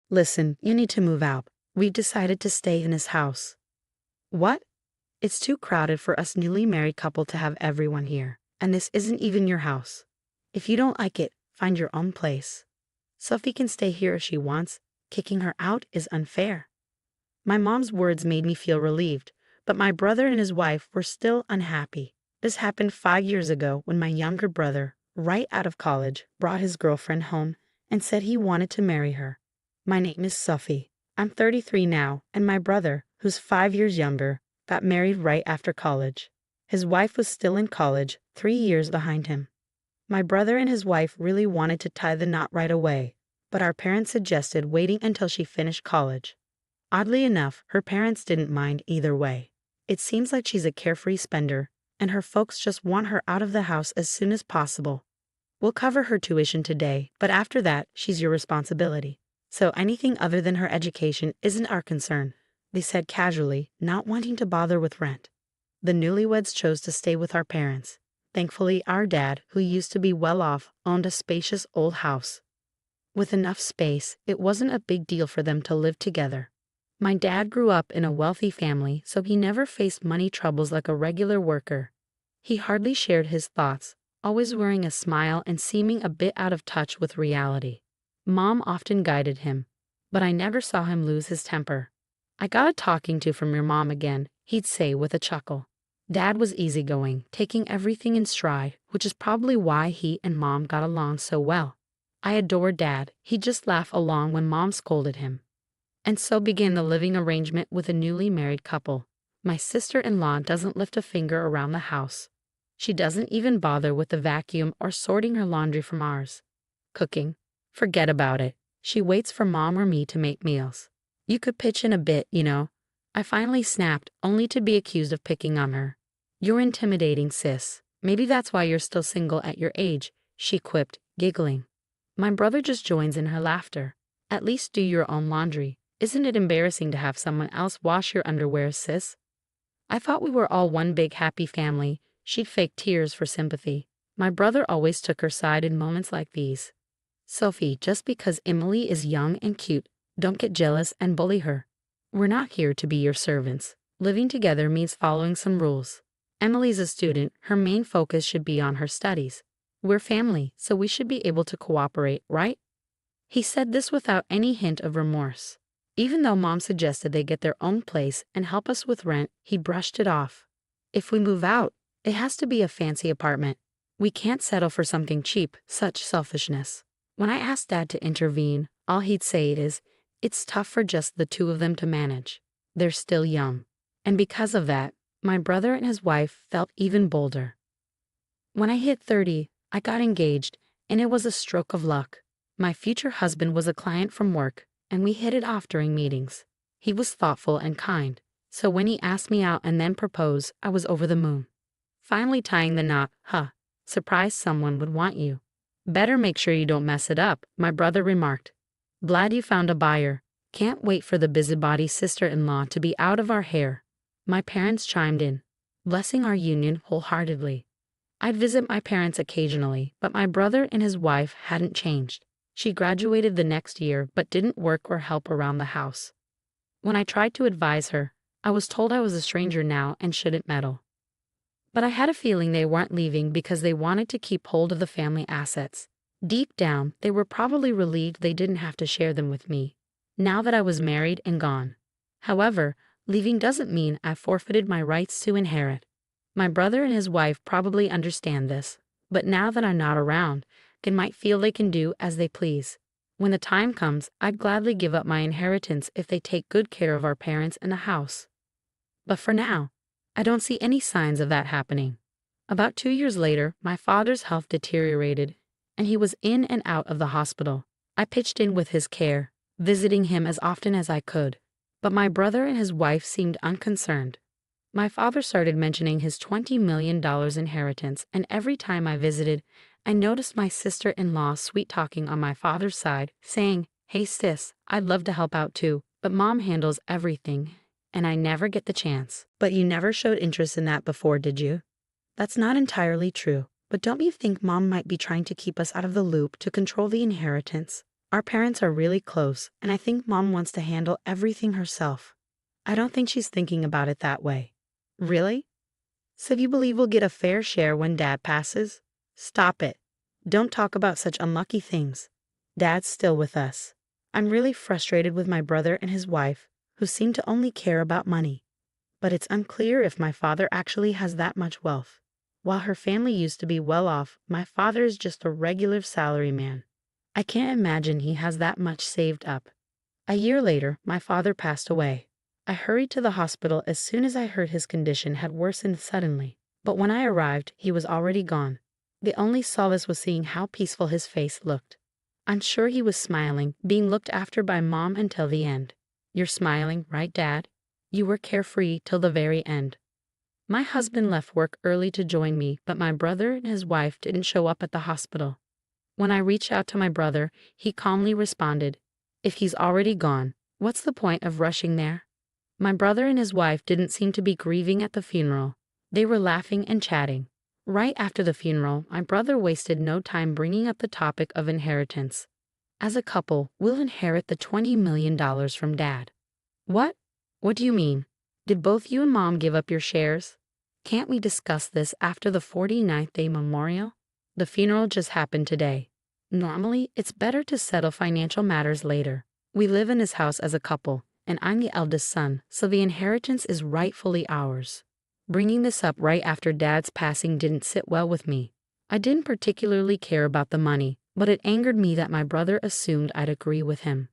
Listen, you need to move out. We've decided to stay in his house. What? It's too crowded for us newly married couple to have everyone here, and this isn't even your house. If you don't like it, find your own place. Sophie can stay here if she wants. Kicking her out is unfair. My mom's words made me feel relieved, but my brother and his wife were still unhappy. This happened 5 years ago when my younger brother, right out of college, brought his girlfriend home and said he wanted to marry her. My name is Sophie. I'm 33 now, and my brother, who's 5 years younger, got married right after college. His wife was still in college, 3 years behind him. My brother and his wife really wanted to tie the knot right away, but our parents suggested waiting until she finished college. Oddly enough, her parents didn't mind either way. It seems like she's a carefree spender, and her folks just want her out of the house as soon as possible. We'll cover her tuition today, but after that, she's your responsibility. So anything other than her education isn't our concern, they said casually, not wanting to bother with rent. The newlyweds chose to stay with our parents. Thankfully, our dad, who used to be well off, owned a spacious old house. With enough space, it wasn't a big deal for them to live together. My dad grew up in a wealthy family, so he never faced money troubles like a regular worker. He hardly shared his thoughts, always wearing a smile and seeming a bit out of touch with reality. Mom often guided him, but I never saw him lose his temper. "I got a talking to from your mom again," he'd say with a chuckle. Dad was easygoing, taking everything in stride, which is probably why he and Mom got along so well. I adored Dad. He'd just laugh along when Mom scolded him. And so began the living arrangement with a newly married couple. My sister-in-law doesn't lift a finger around the house. She doesn't even bother with the vacuum or sorting her laundry from ours. Cooking? Forget about it. She waits for Mom or me to make meals. You could pitch in a bit, you know. I finally snapped, only to be accused of picking on her. "You're intimidating, sis. Maybe that's why you're still single at your age," she quipped, giggling. My brother just joins in her laughter. "At least do your own laundry. Isn't it embarrassing to have someone else wash your underwear, sis?" I thought we were all one big happy family. She'd fake tears for sympathy. My brother always took her side in moments like these. "Sophie, just because Emily is young and cute, don't get jealous and bully her. We're not here to be your servants. Living together means following some rules. Emily's a student, her main focus should be on her studies. We're family, so we should be able to cooperate, right?" He said this without any hint of remorse. Even though Mom suggested they get their own place and help us with rent, he brushed it off. "If we move out, it has to be a fancy apartment. We can't settle for something cheap," such selfishness. When I asked Dad to intervene, all he'd say is, "It's tough for just the two of them to manage. They're still young." And because of that, my brother and his wife felt even bolder. When I hit 30, I got engaged, and it was a stroke of luck. My future husband was a client from work, and we hit it off during meetings. He was thoughtful and kind, so when he asked me out and then proposed, I was over the moon. Finally tying the knot, surprised someone would want you. "Better make sure you don't mess it up," my brother remarked. "Glad you found a buyer. Can't wait for the busybody sister-in-law to be out of our hair." My parents chimed in, blessing our union wholeheartedly. I'd visit my parents occasionally, but my brother and his wife hadn't changed. She graduated the next year but didn't work or help around the house. When I tried to advise her, I was told I was a stranger now and shouldn't meddle. But I had a feeling they weren't leaving because they wanted to keep hold of the family assets. Deep down, they were probably relieved they didn't have to share them with me, now that I was married and gone. However, leaving doesn't mean I forfeited my rights to inherit. My brother and his wife probably understand this, but now that I'm not around, they might feel they can do as they please. When the time comes, I'd gladly give up my inheritance if they take good care of our parents and the house. But for now, I don't see any signs of that happening. About 2 years later, my father's health deteriorated, and he was in and out of the hospital. I pitched in with his care, visiting him as often as I could, but my brother and his wife seemed unconcerned. My father started mentioning his $20 million inheritance, and every time I visited, I noticed my sister-in-law sweet-talking on my father's side, saying, "Hey sis, I'd love to help out too, but Mom handles everything, and I never get the chance." "But you never showed interest in that before, did you?" "That's not entirely true, but don't you think Mom might be trying to keep us out of the loop to control the inheritance? Our parents are really close, and I think Mom wants to handle everything herself. I don't think she's thinking about it that way. Really? So you believe we'll get a fair share when Dad passes? Stop it. Don't talk about such unlucky things. Dad's still with us. I'm really frustrated with my brother and his wife, who seem to only care about money. But it's unclear if my father actually has that much wealth. While her family used to be well off, my father is just a regular salaryman. I can't imagine he has that much saved up. A year later, my father passed away. I hurried to the hospital as soon as I heard his condition had worsened suddenly, but when I arrived, he was already gone. The only solace was seeing how peaceful his face looked. I'm sure he was smiling, being looked after by Mom until the end. You're smiling, right, Dad? You were carefree till the very end. My husband left work early to join me, but my brother and his wife didn't show up at the hospital. When I reached out to my brother, he calmly responded, "If he's already gone, what's the point of rushing there?" My brother and his wife didn't seem to be grieving at the funeral. They were laughing and chatting. Right after the funeral, my brother wasted no time bringing up the topic of inheritance. As a couple, we'll inherit the $20 million from Dad. What? What do you mean? Did both you and Mom give up your shares? Can't we discuss this after the 49th day memorial? The funeral just happened today. Normally, it's better to settle financial matters later. We live in this house as a couple, and I'm the eldest son, so the inheritance is rightfully ours. Bringing this up right after Dad's passing didn't sit well with me. I didn't particularly care about the money, but it angered me that my brother assumed I'd agree with him.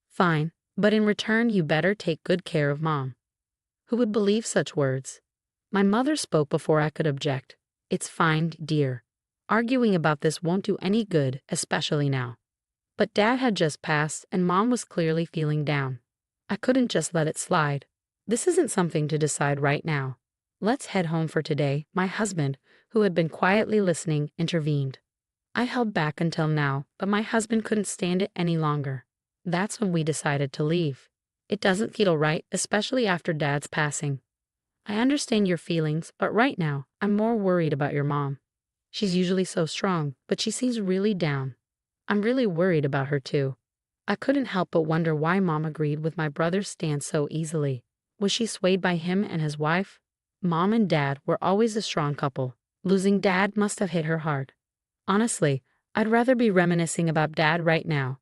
Fine, but in return you better take good care of Mom. Who would believe such words? My mother spoke before I could object. It's fine, dear. Arguing about this won't do any good, especially now. But Dad had just passed, and Mom was clearly feeling down. I couldn't just let it slide. This isn't something to decide right now. Let's head home for today, my husband, who had been quietly listening, intervened. I held back until now, but my husband couldn't stand it any longer. That's when we decided to leave. It doesn't feel right, especially after Dad's passing. I understand your feelings, but right now, I'm more worried about your mom. She's usually so strong, but she seems really down. I'm really worried about her too. I couldn't help but wonder why Mom agreed with my brother's stance so easily. Was she swayed by him and his wife? Mom and Dad were always a strong couple. Losing Dad must have hit her hard. Honestly, I'd rather be reminiscing about Dad right now.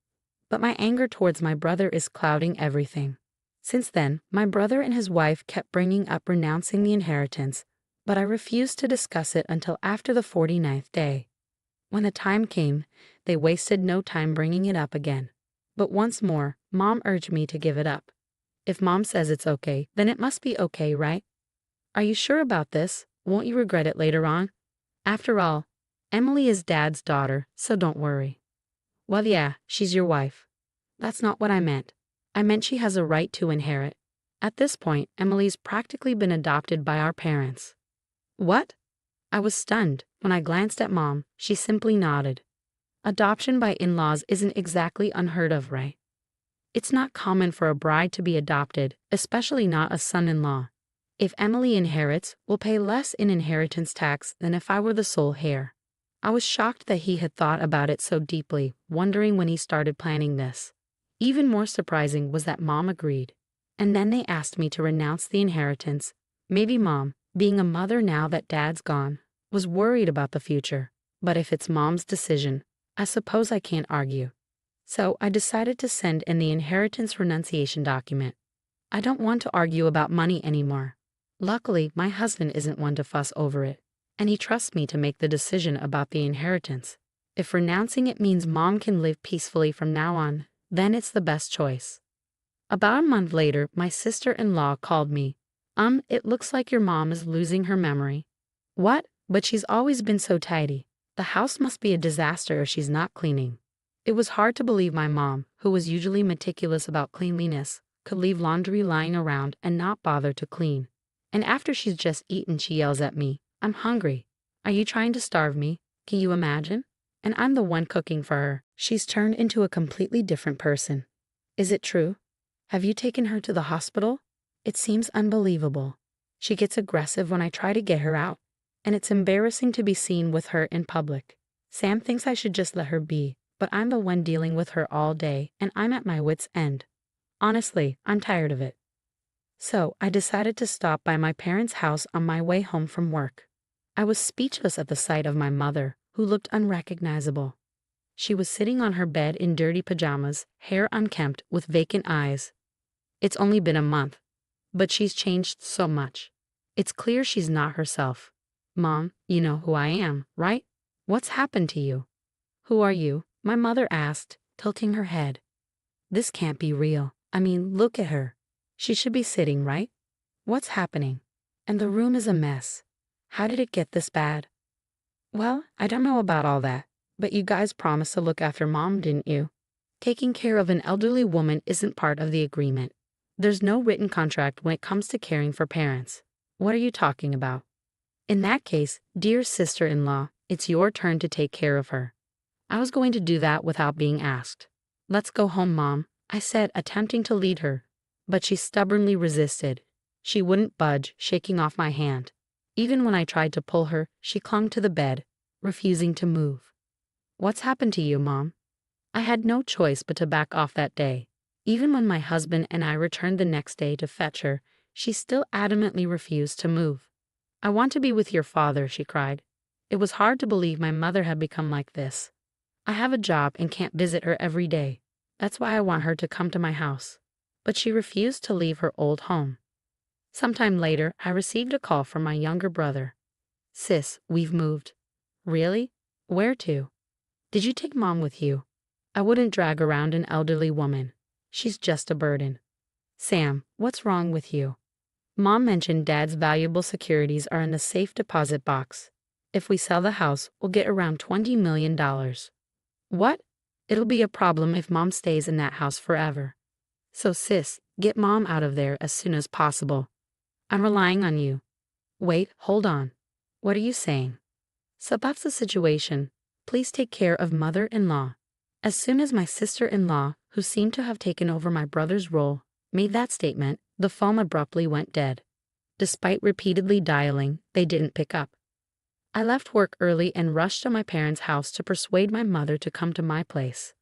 But my anger towards my brother is clouding everything. Since then, my brother and his wife kept bringing up renouncing the inheritance, but I refused to discuss it until after the 49th day. When the time came, they wasted no time bringing it up again. But once more, Mom urged me to give it up. If Mom says it's okay, then it must be okay, right? Are you sure about this? Won't you regret it later on? After all, Emily is Dad's daughter, so don't worry. Well, yeah, she's your wife. That's not what I meant. I meant she has a right to inherit. At this point, Emily's practically been adopted by our parents. What? I was stunned. When I glanced at Mom, she simply nodded. Adoption by in-laws isn't exactly unheard of, right? It's not common for a bride to be adopted, especially not a son-in-law. If Emily inherits, we'll pay less in inheritance tax than if I were the sole heir. I was shocked that he had thought about it so deeply, wondering when he started planning this. Even more surprising was that Mom agreed. And then they asked me to renounce the inheritance. Maybe Mom, being a mother now that Dad's gone, was worried about the future. But if it's Mom's decision, I suppose I can't argue. So I decided to send in the inheritance renunciation document. I don't want to argue about money anymore. Luckily, my husband isn't one to fuss over it, and he trusts me to make the decision about the inheritance. If renouncing it means Mom can live peacefully from now on, then it's the best choice. About a month later, my sister-in-law called me. It looks like your mom is losing her memory. What? But she's always been so tidy. The house must be a disaster if she's not cleaning. It was hard to believe my mom, who was usually meticulous about cleanliness, could leave laundry lying around and not bother to clean. And after she's just eaten, she yells at me, "I'm hungry. Are you trying to starve me? Can you imagine?" And I'm the one cooking for her. She's turned into a completely different person. Is it true? Have you taken her to the hospital? It seems unbelievable. She gets aggressive when I try to get her out, and it's embarrassing to be seen with her in public. Sam thinks I should just let her be, but I'm the one dealing with her all day and I'm at my wit's end. Honestly, I'm tired of it. So I decided to stop by my parents' house on my way home from work. I was speechless at the sight of my mother, who looked unrecognizable. She was sitting on her bed in dirty pajamas, hair unkempt, with vacant eyes. It's only been a month, but she's changed so much. It's clear she's not herself. Mom, you know who I am, right? What's happened to you? Who are you? My mother asked, tilting her head. This can't be real. I mean, look at her. She should be sitting, right? What's happening? And the room is a mess. How did it get this bad? Well, I don't know about all that, but you guys promised to look after Mom, didn't you? Taking care of an elderly woman isn't part of the agreement. There's no written contract when it comes to caring for parents. What are you talking about? In that case, dear sister-in-law, it's your turn to take care of her. I was going to do that without being asked. Let's go home, Mom, I said, attempting to lead her. But she stubbornly resisted. She wouldn't budge, shaking off my hand. Even when I tried to pull her, she clung to the bed, refusing to move. What's happened to you, Mom? I had no choice but to back off that day. Even when my husband and I returned the next day to fetch her, she still adamantly refused to move. I want to be with your father, she cried. It was hard to believe my mother had become like this. I have a job and can't visit her every day. That's why I want her to come to my house. But she refused to leave her old home. Sometime later, I received a call from my younger brother. Sis, we've moved. Really? Where to? Did you take Mom with you? I wouldn't drag around an elderly woman. She's just a burden. Sam, what's wrong with you? Mom mentioned Dad's valuable securities are in the safe deposit box. If we sell the house, we'll get around $20 million. What? It'll be a problem if Mom stays in that house forever. So sis, get Mom out of there as soon as possible. I'm relying on you. Wait, hold on. What are you saying? So that's the situation. Please take care of mother-in-law. As soon as my sister-in-law, who seemed to have taken over my brother's role, made that statement, the phone abruptly went dead. Despite repeatedly dialing, they didn't pick up. I left work early and rushed to my parents' house to persuade my mother to come to my place.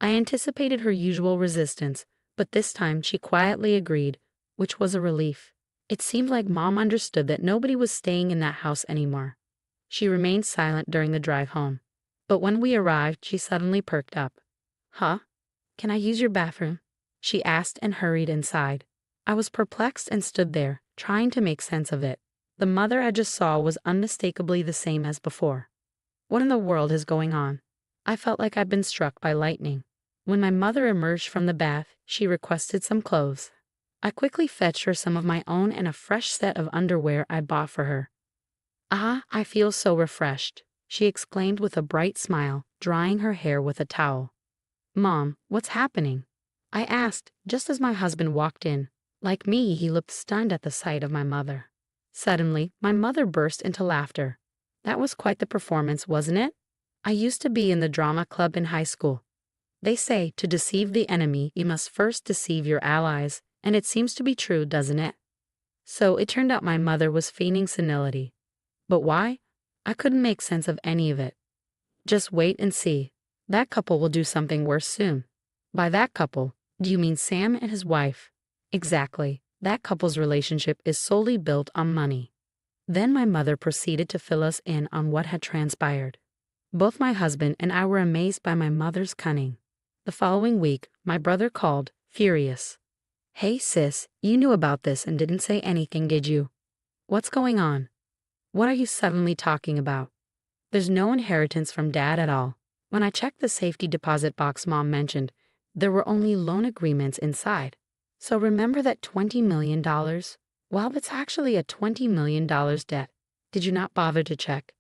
I anticipated her usual resistance, but this time she quietly agreed, which was a relief. It seemed like Mom understood that nobody was staying in that house anymore. She remained silent during the drive home. But when we arrived, she suddenly perked up. Huh? Can I use your bathroom? She asked and hurried inside. I was perplexed and stood there, trying to make sense of it. The mother I just saw was unmistakably the same as before. What in the world is going on? I felt like I'd been struck by lightning. When my mother emerged from the bath, she requested some clothes. I quickly fetched her some of my own and a fresh set of underwear I bought for her. Ah, I feel so refreshed, she exclaimed with a bright smile, drying her hair with a towel. Mom, what's happening? I asked, just as my husband walked in. Like me, he looked stunned at the sight of my mother. Suddenly, my mother burst into laughter. That was quite the performance, wasn't it? I used to be in the drama club in high school. They say to deceive the enemy, you must first deceive your allies, and it seems to be true, doesn't it? So it turned out my mother was feigning senility. But why? I couldn't make sense of any of it. Just wait and see. That couple will do something worse soon. By that couple, do you mean Sam and his wife? Exactly. That couple's relationship is solely built on money. Then my mother proceeded to fill us in on what had transpired. Both my husband and I were amazed by my mother's cunning. The following week, my brother called, furious. Hey sis, you knew about this and didn't say anything, did you? What's going on? What are you suddenly talking about? There's no inheritance from Dad at all. When I checked the safety deposit box Mom mentioned, there were only loan agreements inside. So remember that $20 million? Well, that's actually a $20 million debt. Did you not bother to check?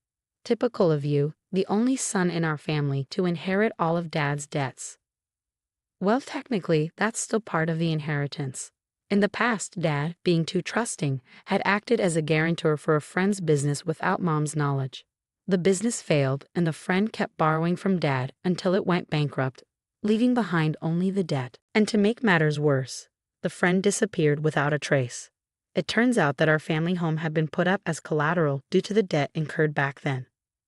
Typical of you, the only son in our family to inherit all of Dad's debts. Well, technically, that's still part of the inheritance. In the past, Dad, being too trusting, had acted as a guarantor for a friend's business without Mom's knowledge. The business failed, and the friend kept borrowing from Dad until it went bankrupt, leaving behind only the debt. And to make matters worse, the friend disappeared without a trace. It turns out that our family home had been put up as collateral due to the debt incurred back then.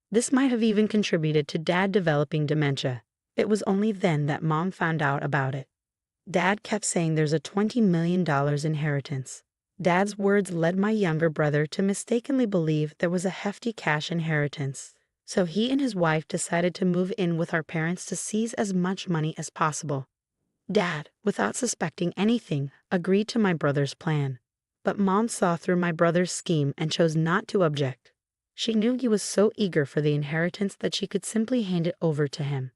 This might have even contributed to Dad developing dementia. It was only then that Mom found out about it. Dad kept saying there's a $20 million inheritance. Dad's words led my younger brother to mistakenly believe there was a hefty cash inheritance. So he and his wife decided to move in with our parents to seize as much money as possible. Dad, without suspecting anything, agreed to my brother's plan. But Mom saw through my brother's scheme and chose not to object. She knew he was so eager for the inheritance that she could simply hand it over to him.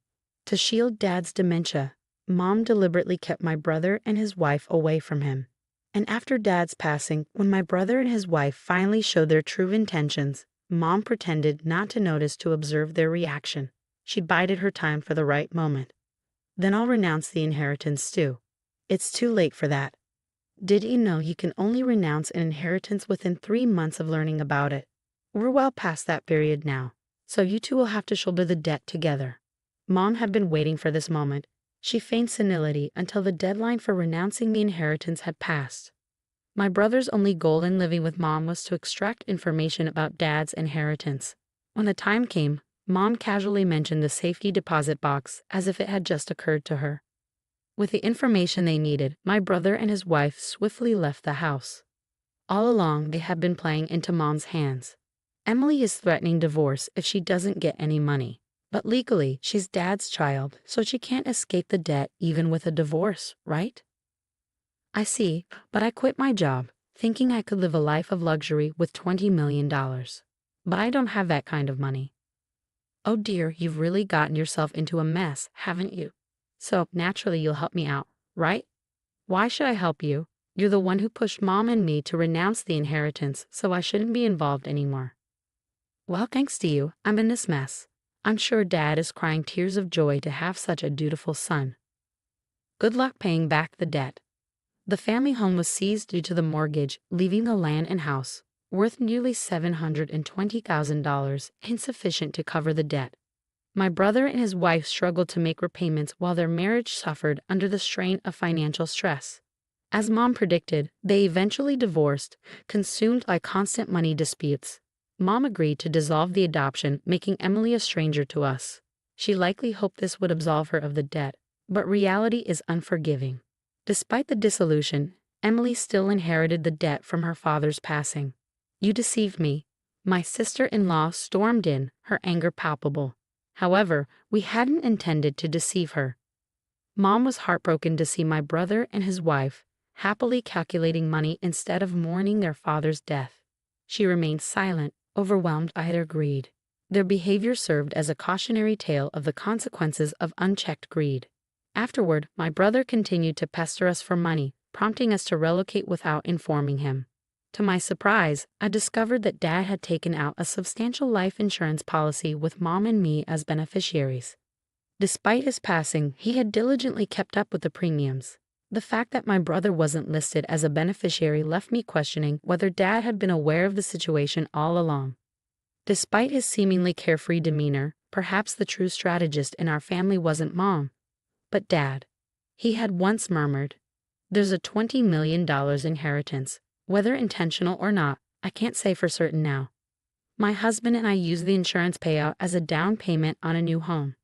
To shield Dad's dementia, Mom deliberately kept my brother and his wife away from him. And after Dad's passing, when my brother and his wife finally showed their true intentions, Mom pretended not to notice to observe their reaction. She bided her time for the right moment. Then I'll renounce the inheritance too. It's too late for that. Did you know you can only renounce an inheritance within 3 months of learning about it? We're well past that period now, so you two will have to shoulder the debt together. Mom had been waiting for this moment. She feigned senility until the deadline for renouncing the inheritance had passed. My brother's only goal in living with Mom was to extract information about Dad's inheritance. When the time came, Mom casually mentioned the safety deposit box as if it had just occurred to her. With the information they needed, my brother and his wife swiftly left the house. All along, they had been playing into Mom's hands. Emily is threatening divorce if she doesn't get any money. But legally, she's Dad's child, so she can't escape the debt even with a divorce, right? I see, but I quit my job, thinking I could live a life of luxury with $20 million. But I don't have that kind of money. Oh dear, you've really gotten yourself into a mess, haven't you? So, naturally you'll help me out, right? Why should I help you? You're the one who pushed Mom and me to renounce the inheritance, so I shouldn't be involved anymore. Well, thanks to you, I'm in this mess. I'm sure Dad is crying tears of joy to have such a dutiful son. Good luck paying back the debt. The family home was seized due to the mortgage, leaving the land and house, worth nearly $720,000, insufficient to cover the debt. My brother and his wife struggled to make repayments while their marriage suffered under the strain of financial stress. As Mom predicted, they eventually divorced, consumed by constant money disputes. Mom agreed to dissolve the adoption, making Emily a stranger to us. She likely hoped this would absolve her of the debt, but reality is unforgiving. Despite the dissolution, Emily still inherited the debt from her father's passing. You deceived me. My sister-in-law stormed in, her anger palpable. However, we hadn't intended to deceive her. Mom was heartbroken to see my brother and his wife happily calculating money instead of mourning their father's death. She remained silent, overwhelmed by their greed. Their behavior served as a cautionary tale of the consequences of unchecked greed. Afterward, my brother continued to pester us for money, prompting us to relocate without informing him. To my surprise, I discovered that Dad had taken out a substantial life insurance policy with Mom and me as beneficiaries. Despite his passing, he had diligently kept up with the premiums. The fact that my brother wasn't listed as a beneficiary left me questioning whether Dad had been aware of the situation all along. Despite his seemingly carefree demeanor, perhaps the true strategist in our family wasn't Mom, but Dad. He had once murmured, "There's a $20 million inheritance. Whether intentional or not, I can't say for certain now. My husband and I used the insurance payout as a down payment on a new home."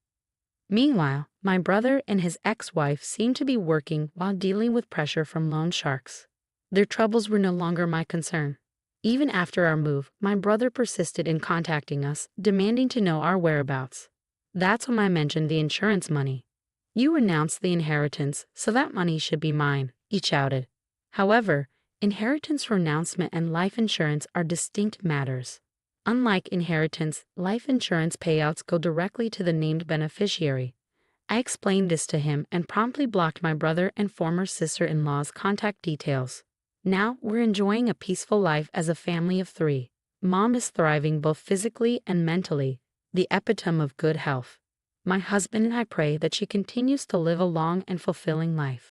Meanwhile, my brother and his ex-wife seemed to be working while dealing with pressure from loan sharks. Their troubles were no longer my concern. Even after our move, my brother persisted in contacting us, demanding to know our whereabouts. That's when I mentioned the insurance money. "You renounced the inheritance, so that money should be mine," he shouted. However, inheritance renouncement and life insurance are distinct matters. Unlike inheritance, life insurance payouts go directly to the named beneficiary. I explained this to him and promptly blocked my brother and former sister-in-law's contact details. Now we're enjoying a peaceful life as a family of 3. Mom is thriving both physically and mentally, the epitome of good health. My husband and I pray that she continues to live a long and fulfilling life.